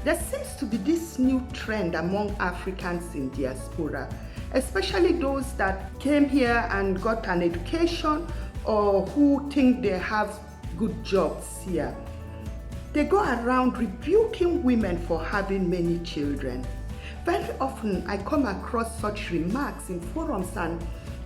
There seems to be this new trend among Africans in diaspora, especially those that came here and got an education or who think they have good jobs here. They go around rebuking women for having many children. Very often I come across such remarks in forums and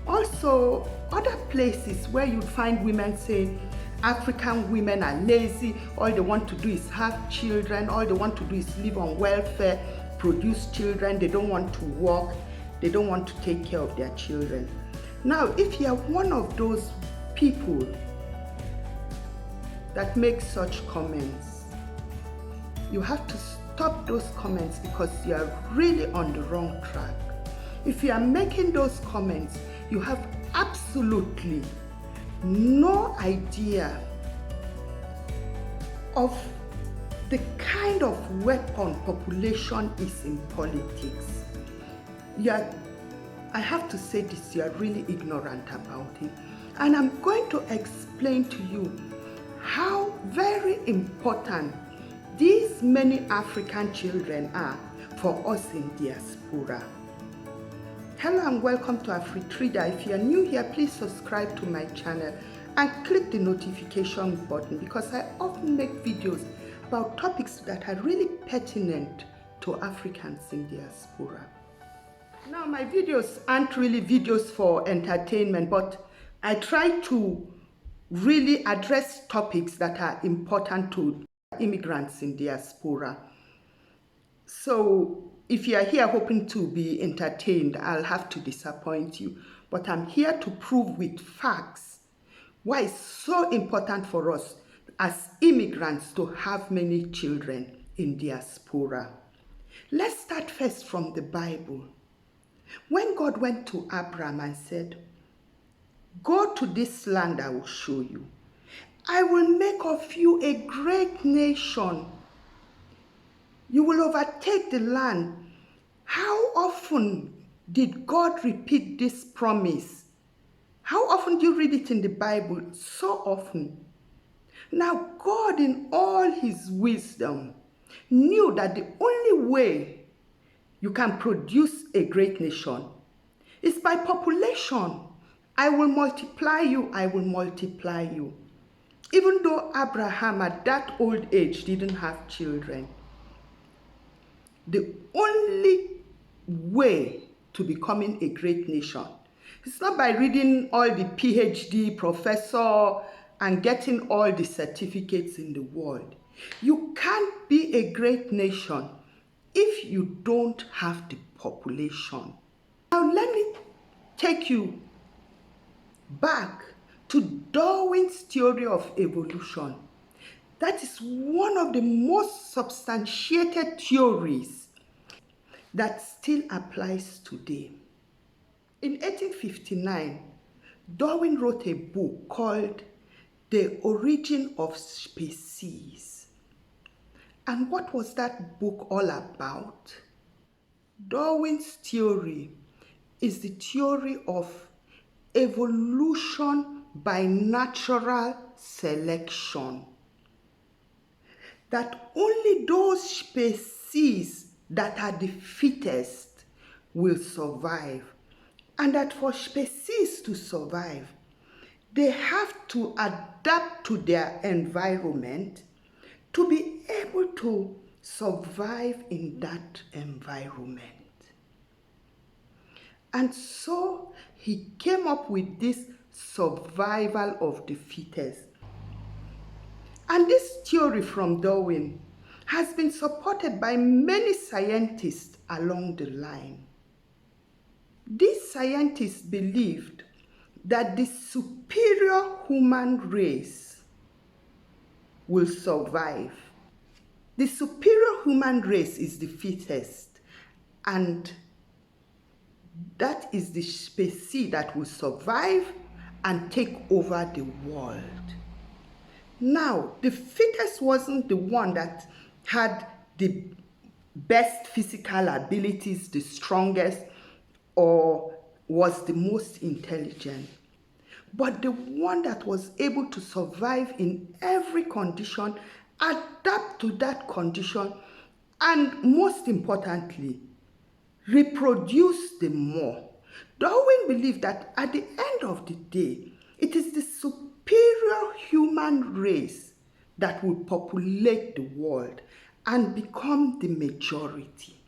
also other places where you find women saying African women are lazy, all they want to do is have children, all they want to do is live on welfare, produce children, they don't want to work, they don't want to take care of their children. Now, if you are one of those people that make such comments, you have to stop those comments because you are really on the wrong track. If you are making those comments, you have absolutely no idea of the kind of weapon population is in politics. I have to say this, you are really ignorant about it. And I'm going to explain to you how very important these many African children are for us in diaspora. Hello and welcome to Afritrida. If you are new here, please subscribe to my channel and click the notification button because I often make videos about topics that are really pertinent to Africans in diaspora. Now, my videos aren't really videos for entertainment, but I try to really address topics that are important to immigrants in diaspora. So if you are here hoping to be entertained, I'll have to disappoint you. But I'm here to prove with facts why it's so important for us as immigrants to have many children in diaspora. Let's start first from the Bible. When God went to Abraham and said, "Go to this land I will show you. I will make of you a great nation. You will overtake the land." How often did God repeat this promise? How often do you read it in the Bible? So often. Now, God in all his wisdom knew that the only way you can produce a great nation is by population. I will multiply you, I will multiply you. Even though Abraham at that old age didn't have children, the only way to becoming a great nation is not by reading all the PhD professor and getting all the certificates in the world. You can't be a great nation if you don't have the population. Now let me take you back to Darwin's theory of evolution. That is one of the most substantiated theories that still applies today. In 1859, Darwin wrote a book called The Origin of Species. And what was that book all about? Darwin's theory is the theory of evolution by natural selection. That only those species that are the fittest will survive. And that for species to survive, they have to adapt to their environment to be able to survive in that environment. And so he came up with this survival of the fittest. And this theory from Darwin has been supported by many scientists along the line. These scientists believed that the superior human race will survive. The superior human race is the fittest, and that is the species that will survive and take over the world. Now, the fittest wasn't the one that had the best physical abilities, the strongest, or was the most intelligent, but the one that was able to survive in every condition, adapt to that condition, and most importantly, reproduce the more. Darwin believed that at the end of the day, it is the superior human race that will populate the world and become the majority.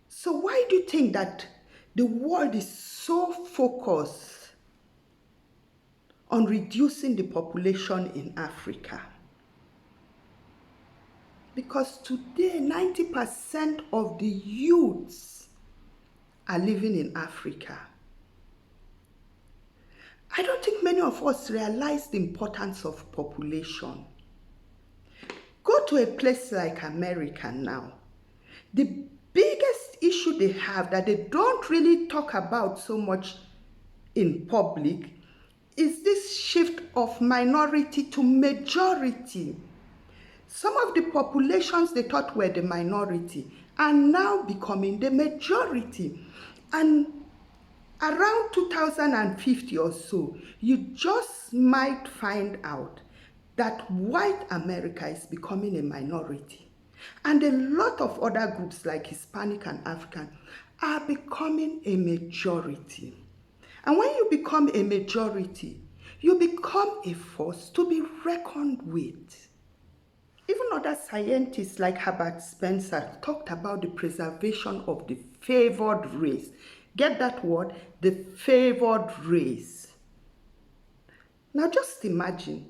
So why do you think that the world is so focused on reducing the population in Africa? Because today, 90% of the youths are living in Africa. I don't think many of us realize the importance of population. Go to a place like America now. The biggest issue they have that they don't really talk about so much in public is this shift of minority to majority. Some of the populations they thought were the minority are now becoming the majority. And around 2050 or so, you just might find out that white America is becoming a minority. And a lot of other groups like Hispanic and African are becoming a majority. And when you become a majority, you become a force to be reckoned with. Even other scientists like Herbert Spencer talked about the preservation of the favored race. Get that word? The favored race. Now just imagine,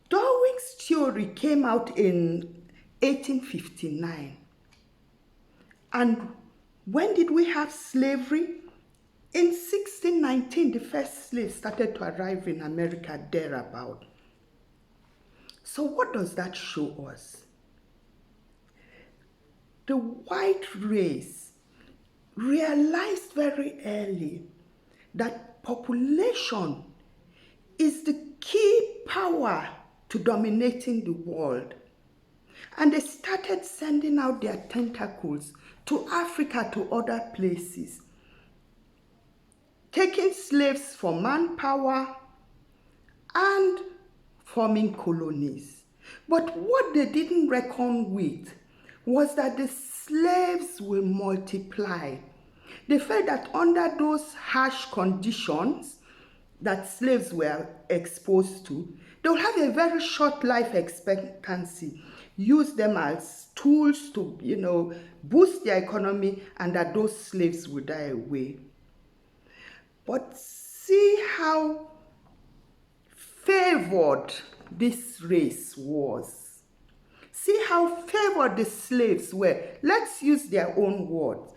Darwin's theory came out in 1859. And when did we have slavery? In 1619, the first slaves started to arrive in America thereabout. So what does that show us? The white race realized very early that population is the key power to dominating the world. And they started sending out their tentacles to Africa, to other places, taking slaves for manpower and forming colonies. But what they didn't reckon with was that the slaves will multiply. They felt that under those harsh conditions that slaves were exposed to, they will have a very short life expectancy, use them as tools to, boost their economy, and that those slaves will die away. But see how favored this race was. See how favored the slaves were. Let's use their own words.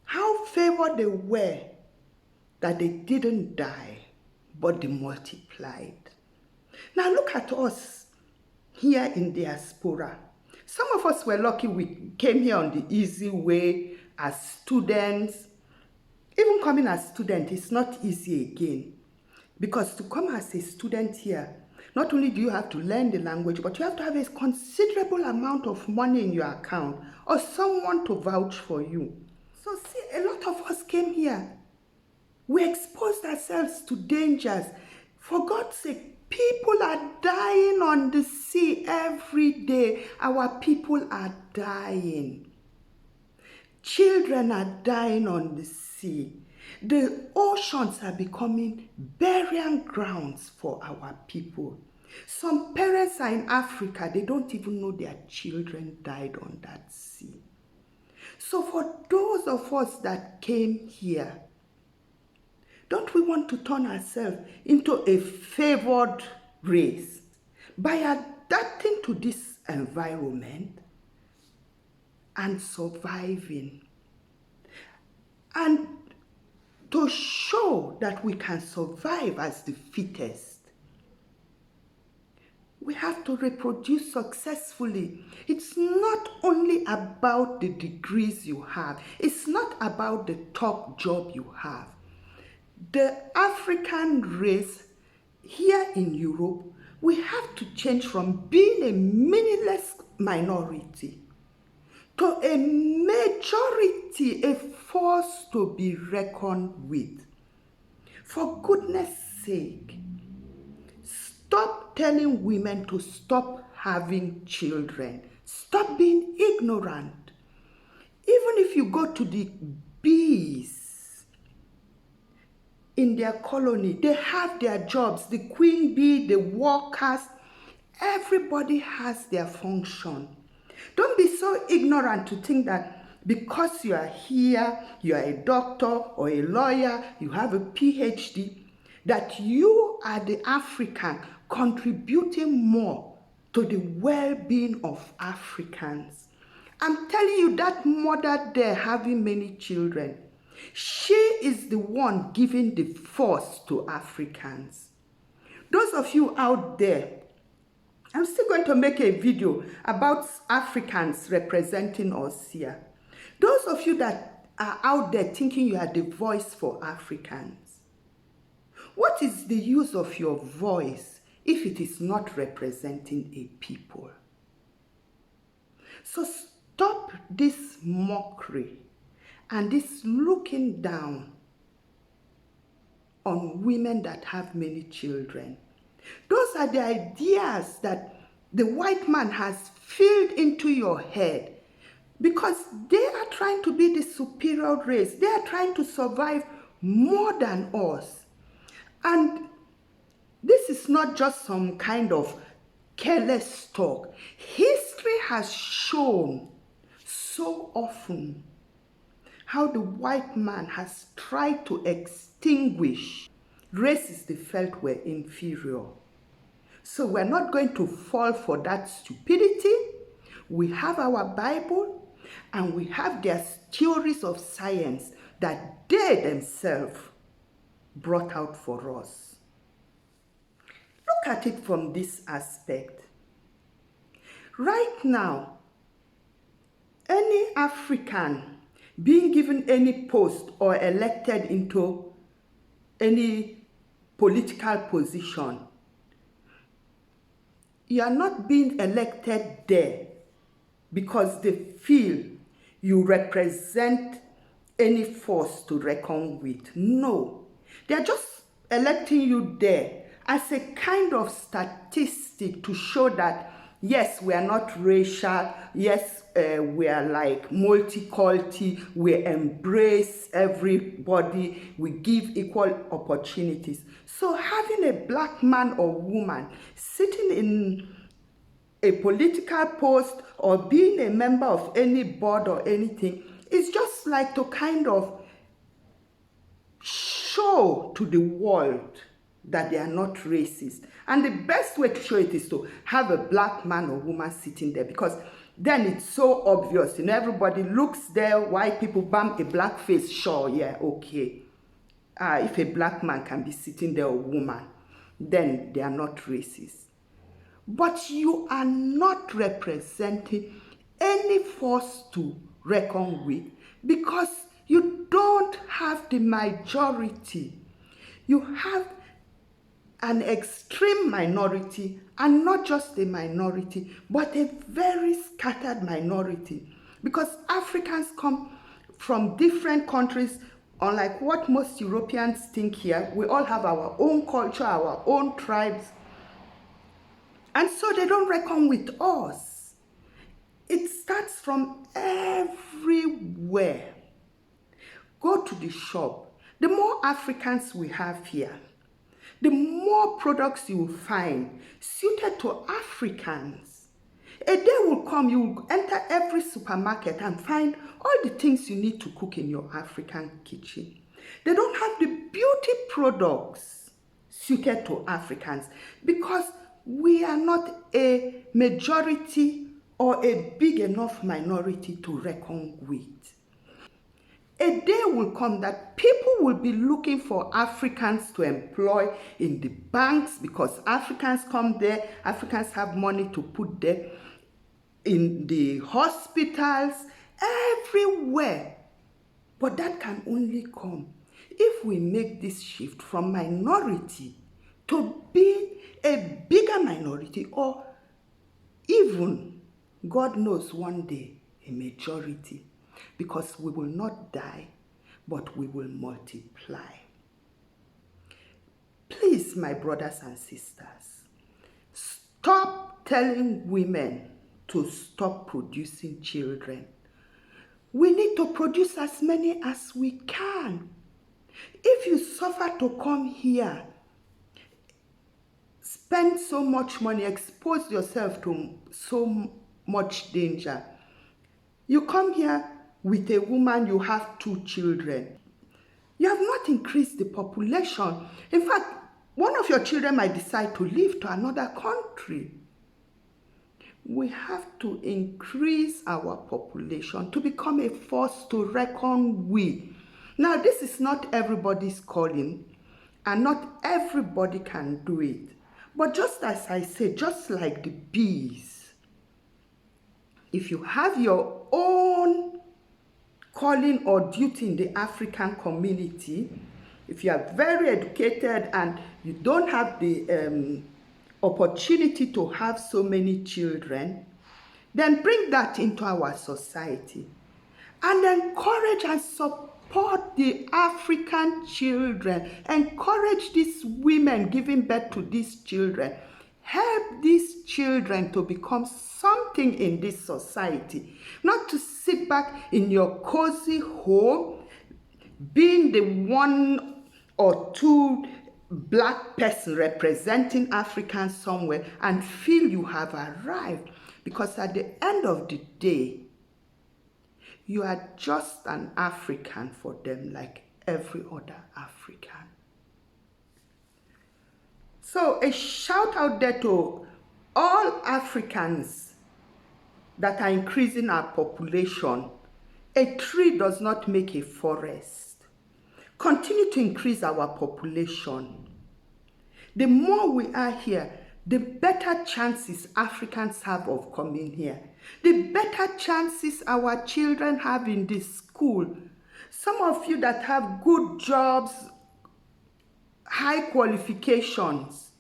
How favored they were that they didn't die, but they multiplied. Now look at us here in diaspora. Some of us were lucky we came here on the easy way as students. Even coming as student is not easy again. Because to come as a student here, not only do you have to learn the language, but you have to have a considerable amount of money in your account or someone to vouch for you. So see, a lot of us came here. We exposed ourselves to dangers. For God's sake, people are dying on the sea every day. Our people are dying. Children are dying on the sea. The oceans are becoming burying grounds for our people. Some parents are in Africa, they don't even know their children died on that sea. So for those of us that came here, don't we want to turn ourselves into a favored race by adapting to this environment and surviving? And to show that we can survive as the fittest, we have to reproduce successfully. It's not only about the degrees you have. It's not about the top job you have. The African race here in Europe, we have to change from being a meaningless minority to a majority, a force to be reckoned with. For goodness sake, stop telling women to stop having children. Stop being ignorant. Even if you go to the bees in their colony, they have their jobs. The queen bee, the workers, everybody has their function. Don't be so ignorant to think that because you are here, you are a doctor or a lawyer, you have a PhD, that you are the African contributing more to the well-being of Africans. I'm telling you, that mother there having many children, she is the one giving the force to Africans. Those of you out there, I'm still going to make a video about Africans representing us here. Those of you that are out there thinking you are the voice for Africans, what is the use of your voice if it is not representing a people? So stop this mockery and this looking down on women that have many children. Those are the ideas that the white man has filled into your head because they are trying to be the superior race. They are trying to survive more than us. And this is not just some kind of careless talk. History has shown so often how the white man has tried to extinguish races they felt were inferior. So we're not going to fall for that stupidity. We have our Bible and we have their theories of science that they themselves brought out for us. Look at it from this aspect. Right now, any African being given any post or elected into any political position, you are not being elected there because they feel you represent any force to reckon with. No, they are just electing you there as a kind of statistic to show that yes, we are not racial, yes, we are like multiculti, we embrace everybody, we give equal opportunities. So having a black man or woman sitting in a political post or being a member of any board or anything is just like to kind of show to the world that they are not racist. And the best way to show it is to have a black man or woman sitting there, because then it's so obvious. You know, everybody looks there, white people, bam, a black face, sure, yeah, okay. If a black man can be sitting there or woman, then they are not racist. But you are not representing any force to reckon with because you don't have the majority. You have an extreme minority, and not just a minority, but a very scattered minority. Because Africans come from different countries, unlike what most Europeans think here. We all have our own culture, our own tribes, and so they don't reckon with us. It starts from everywhere. Go to the shop. The more Africans we have here, the more products you will find suited to Africans. A day will come, you will enter every supermarket and find all the things you need to cook in your African kitchen. They don't have the beauty products suited to Africans because we are not a majority or a big enough minority to reckon with. A day will come that people will be looking for Africans to employ in the banks because Africans come there, Africans have money to put there, in the hospitals, everywhere. But that can only come if we make this shift from minority to being a bigger minority, or even, God knows, one day a majority. Because we will not die, but we will multiply. Please, my brothers and sisters, stop telling women to stop producing children. We need to produce as many as we can. If you suffer to come here, spend so much money, expose yourself to so much danger. You come here with a woman, you have 2 children. You have not increased the population. In fact, one of your children might decide to leave to another country. We have to increase our population to become a force to reckon with. Now, this is not everybody's calling, and not everybody can do it. But just as I said, just like the bees, if you have your own calling or duty in the African community, if you are very educated and you don't have the opportunity to have so many children, then bring that into our society and encourage and support the African children. Encourage these women giving birth to these children. Help these children to become something in this society, not to sit back in your cozy home, being the 1 or 2 black person representing Africans somewhere and feel you have arrived. Because at the end of the day, you are just an African for them, like every other African. So a shout out there to all Africans that are increasing our population. A tree does not make a forest. Continue to increase our population. The more we are here, the better chances Africans have of coming here. The better chances our children have in the school. Some of you that have good jobs, high qualifications,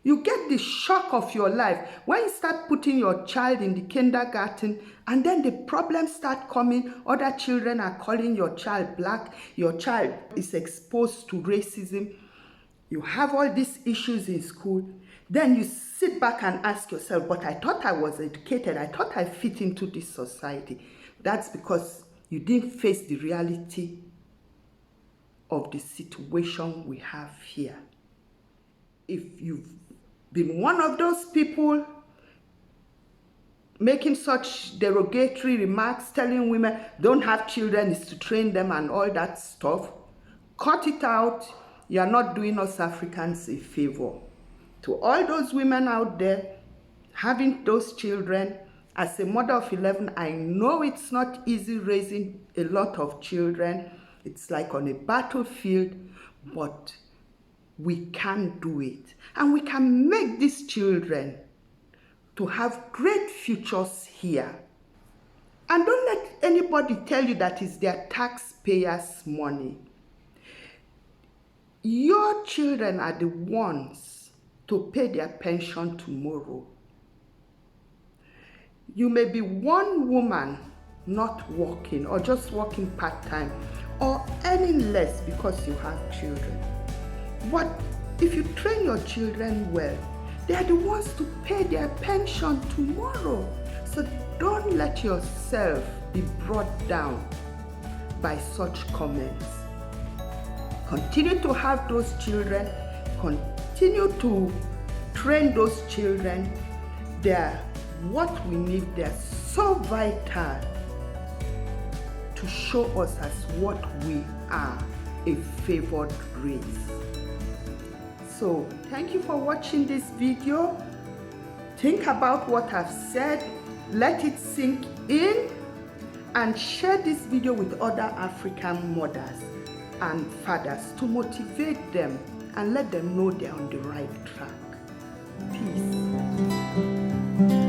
you get the shock of your life when you start putting your child in the kindergarten, and then the problems start coming. Other children are calling your child black. Your child is exposed to racism. You have all these issues in school. Then you sit back and ask yourself, but I thought I was educated. I thought I fit into this society. That's because you didn't face the reality of the situation we have here. If you've been one of those people making such derogatory remarks, telling women don't have children is to train them and all that stuff, cut it out. You are not doing us Africans a favor. To all those women out there having those children, as a mother of 11, I know it's not easy raising a lot of children. It's like on a battlefield, but we can do it. And we can make these children to have great futures here. And don't let anybody tell you that it's their taxpayers' money. Your children are the ones to pay their pension tomorrow. You may be one woman not working or just working part-time or earning less because you have children. But if you train your children well, they are the ones to pay their pension tomorrow. So don't let yourself be brought down by such comments. Continue to have those children. Continue to train those children. They are what we need. They are so vital to show us as what we are, a favored race. So thank you for watching this video. Think about what I've said, let it sink in, and share this video with other African mothers and fathers to motivate them and let them know they're on the right track. Peace.